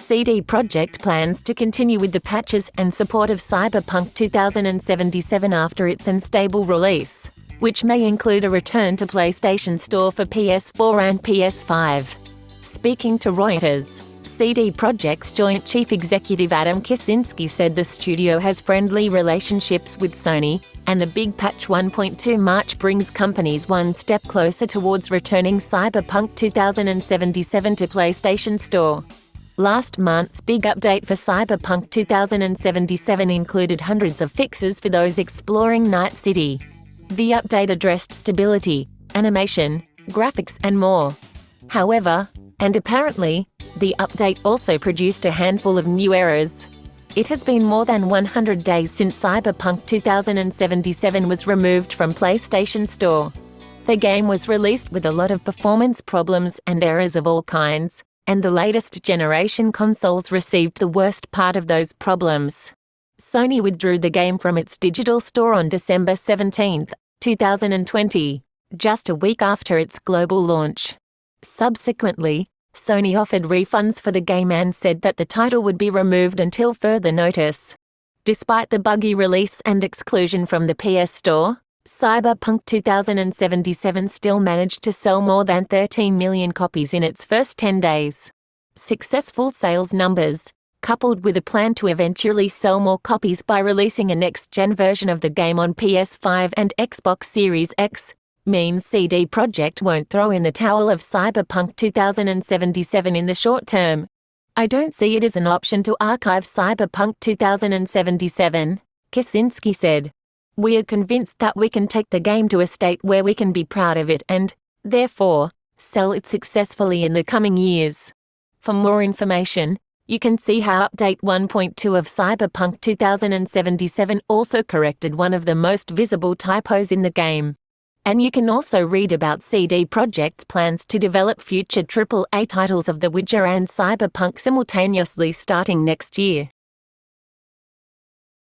CD Projekt plans to continue with the patches and support of Cyberpunk 2077 after its unstable release, which may include a return to PlayStation Store for PS4 and PS5. Speaking to Reuters, CD Projekt's joint chief executive Adam Kicinski said the studio has friendly relationships with Sony, and the big patch 1.2 March brings companies one step closer towards returning Cyberpunk 2077 to PlayStation Store. Last month's big update for Cyberpunk 2077 included hundreds of fixes for those exploring Night City. The update addressed stability, animation, graphics and more. However, and apparently, the update also produced a handful of new errors. It has been more than 100 days since Cyberpunk 2077 was removed from PlayStation Store. The game was released with a lot of performance problems and errors of all kinds, and the latest generation consoles received the worst part of those problems. Sony withdrew the game from its digital store on December 17, 2020, just a week after its global launch. Subsequently, Sony offered refunds for the game and said that the title would be removed until further notice. Despite the buggy release and exclusion from the PS Store, Cyberpunk 2077 still managed to sell more than 13 million copies in its first 10 days. Successful sales numbers, coupled with a plan to eventually sell more copies by releasing a next-gen version of the game on PS5 and Xbox Series X, means CD Projekt won't throw in the towel of Cyberpunk 2077 in the short term. I don't see it as an option to archive Cyberpunk 2077, Kicinski said. We are convinced that we can take the game to a state where we can be proud of it and, therefore, sell it successfully in the coming years. For more information, you can see how Update 1.2 of Cyberpunk 2077 also corrected one of the most visible typos in the game. And you can also read about CD Projekt's plans to develop future AAA titles of The Witcher and Cyberpunk simultaneously starting next year.